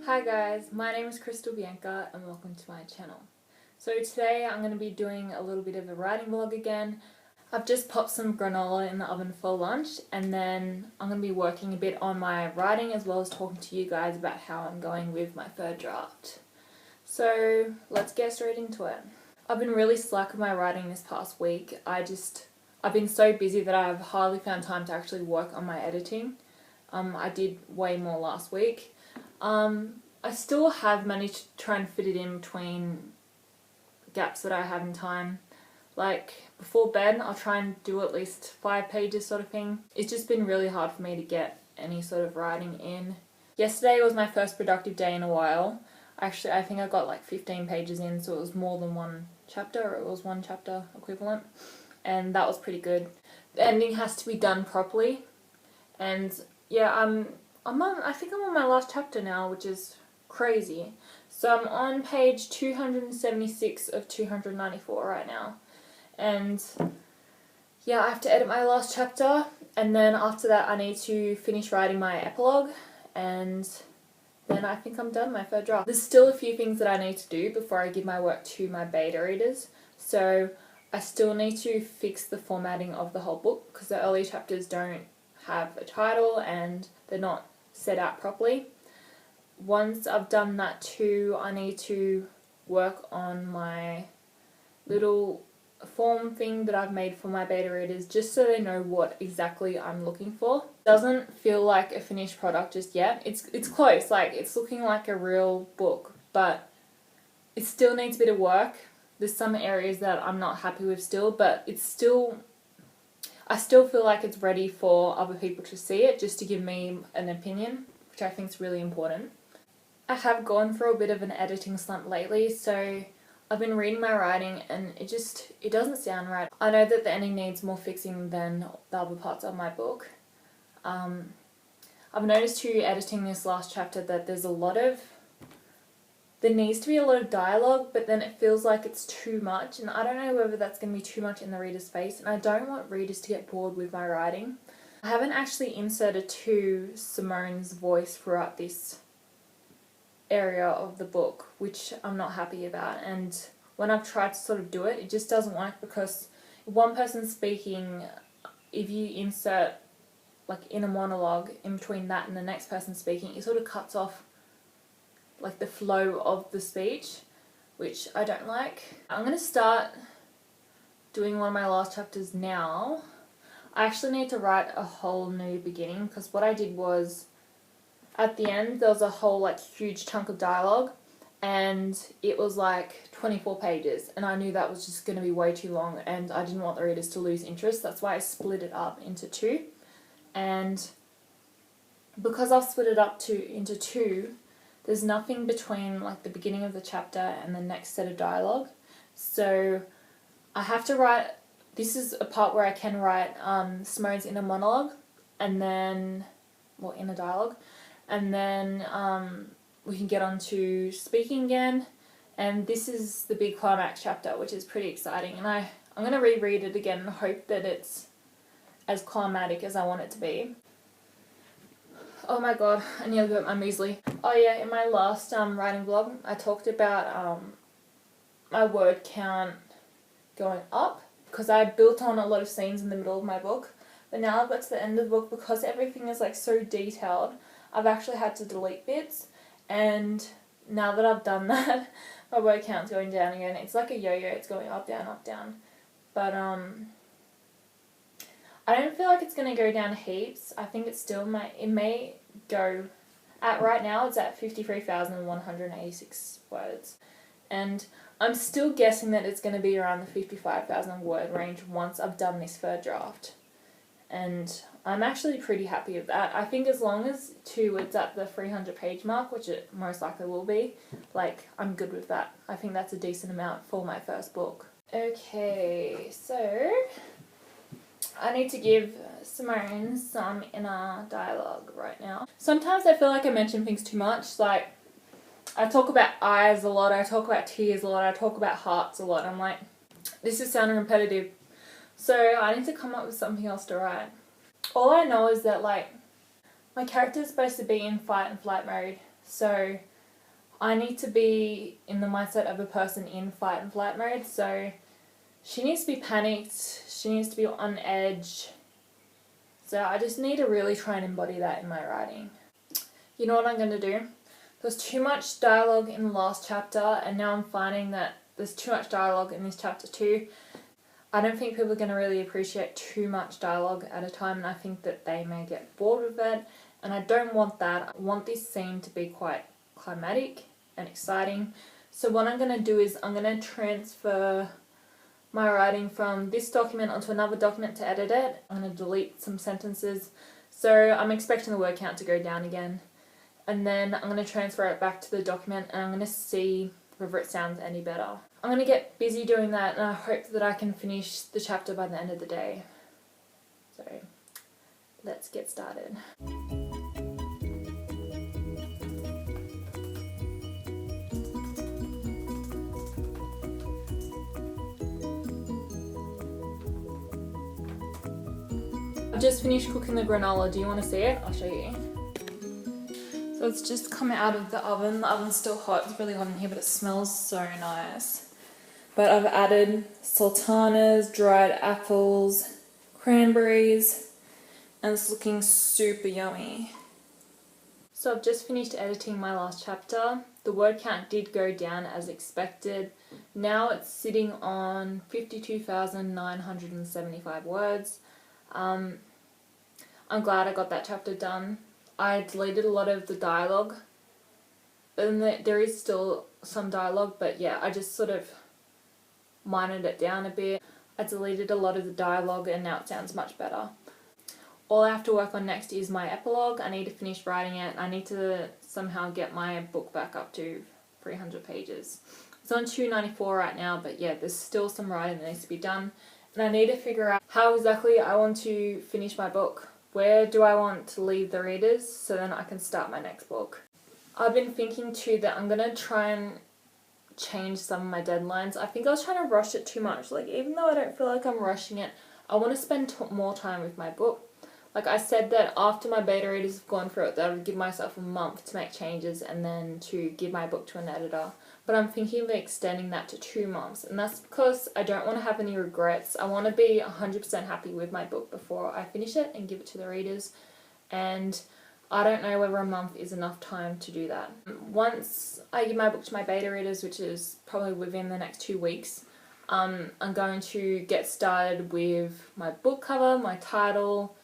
Hi guys, my name is Bianca and welcome to my channel. So today I'm going to be doing a little bit of a writing vlog again. I've just popped some granola in the oven for lunch and then I'm going to be working a bit on my writing as well as talking to you guys about how I'm going with my third draft. So let's get straight into it. I've been really slack with my writing this past week. I've been so busy that I've hardly found time to actually work on my editing. I did way more last week. I still have managed to try and fit it in between gaps that I have in time. Like before bed, I'll try and do at least 5 pages sort of thing. It's just been really hard for me to get any sort of writing in. Yesterday was my first productive day in a while. Actually, I think I got like 15 pages in, so it was more than one chapter, or it was one chapter equivalent, and that was pretty good. The ending has to be done properly, and yeah, I think I'm on my last chapter now, which is crazy. So I'm on page 276 of 294 right now. And yeah, I have to edit my last chapter, and then after that I need to finish writing my epilogue, and then I think I'm done my third draft. There's still a few things that I need to do before I give my work to my beta readers. So I still need to fix the formatting of the whole book because the early chapters don't have a title and they're not set out properly. Once I've done that too, I need to work on my little form thing that I've made for my beta readers just so they know what exactly I'm looking for. It doesn't feel like a finished product just yet. It's close, like it's looking like a real book, but it still needs a bit of work. There's some areas that I'm not happy with still, but I still feel like it's ready for other people to see it, just to give me an opinion, which I think is really important. I have gone through a bit of an editing slump lately, so I've been reading my writing and it doesn't sound right. I know that the ending needs more fixing than the other parts of my book. I've noticed too, editing this last chapter, that there needs to be a lot of dialogue, but then it feels like it's too much, and I don't know whether that's going to be too much in the reader's face, and I don't want readers to get bored with my writing. I haven't actually inserted Simone's voice throughout this area of the book, which I'm not happy about, and when I've tried to sort of do it, it just doesn't work, because if one person's speaking, if you insert like in a monologue in between that and the next person speaking, it sort of cuts off like the flow of the speech, which I don't like. I'm going to start doing one of my last chapters now. I actually need to write a whole new beginning, because what I did was at the end there was a whole like huge chunk of dialogue and it was like 24 pages, and I knew that was just going to be way too long and I didn't want the readers to lose interest. That's why I split it up into 2, and because I've split it up into 2, there's nothing between like the beginning of the chapter and the next set of dialogue. So I have to write, this is a part where I can write Simone's inner monologue and then, well, inner dialogue, and then we can get on to speaking again, and this is the big climax chapter, which is pretty exciting, and I'm going to reread it again and hope that it's as climatic as I want it to be. Oh my god, I nearly got my muesli. Oh yeah, in my last writing vlog, I talked about my word count going up, because I built on a lot of scenes in the middle of my book, but now I've got to the end of the book, because everything is like so detailed, I've actually had to delete bits, and now that I've done that, my word count's going down again. It's like a yo-yo, it's going up, down, but I don't feel like it's going to go down heaps. I think it may go, right now it's at 53,186 words. And I'm still guessing that it's going to be around the 55,000 word range once I've done this third draft. And I'm actually pretty happy with that. I think as long as it's at the 300 page mark, which it most likely will be, like, I'm good with that. I think that's a decent amount for my first book. Okay, so I need to give Simone some inner dialogue right now. Sometimes I feel like I mention things too much. Like, I talk about eyes a lot, I talk about tears a lot, I talk about hearts a lot. I'm like, this is sounding repetitive. So I need to come up with something else to write. All I know is that, like, my character is supposed to be in fight and flight mode. So I need to be in the mindset of a person in fight and flight mode, so she needs to be panicked, she needs to be on edge. So I just need to really try and embody that in my writing. You know what I'm going to do? There's too much dialogue in the last chapter, and now I'm finding that there's too much dialogue in this chapter too. I don't think people are going to really appreciate too much dialogue at a time, and I think that they may get bored with it, and I don't want that. I want this scene to be quite climatic and exciting. So what I'm going to do is I'm going to transfer my writing from this document onto another document to edit it. I'm going to delete some sentences. So I'm expecting the word count to go down again. And then I'm going to transfer it back to the document, and I'm going to see whether it sounds any better. I'm going to get busy doing that, and I hope that I can finish the chapter by the end of the day. So let's get started. I've just finished cooking the granola. Do you want to see it? I'll show you. So it's just come out of the oven. The oven's still hot. It's really hot in here, but it smells so nice. But I've added sultanas, dried apples, cranberries, and it's looking super yummy. So I've just finished editing my last chapter. The word count did go down as expected. Now it's sitting on 52,975 words. I'm glad I got that chapter done. I deleted a lot of the dialogue, and there is still some dialogue, but yeah, I just sort of mined it down a bit. I deleted a lot of the dialogue, and now it sounds much better. All I have to work on next is my epilogue. I need to finish writing it. I need to somehow get my book back up to 300 pages. It's on 294 right now, but yeah, there's still some writing that needs to be done. And I need to figure out how exactly I want to finish my book. Where do I want to leave the readers so then I can start my next book? I've been thinking too that I'm going to try and change some of my deadlines. I think I was trying to rush it too much. Like, even though I don't feel like I'm rushing it, I want to spend more time with my book. Like I said that after my beta readers have gone through it, that I would give myself a month to make changes and then to give my book to an editor. But I'm thinking of extending that to 2 months, and that's because I don't want to have any regrets. I want to be 100% happy with my book before I finish it and give it to the readers, and I don't know whether a month is enough time to do that. Once I give my book to my beta readers, which is probably within the next 2 weeks, I'm going to get started with my book cover, my title,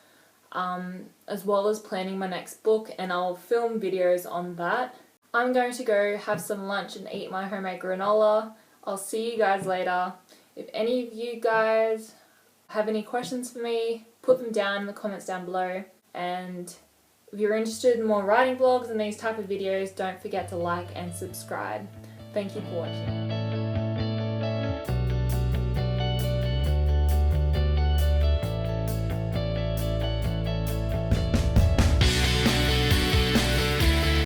as well as planning my next book, and I'll film videos on that. I'm going to go have some lunch and eat my homemade granola. I'll see you guys later. If any of you guys have any questions for me, put them down in the comments down below. And if you're interested in more writing vlogs and these type of videos, don't forget to like and subscribe. Thank you for watching.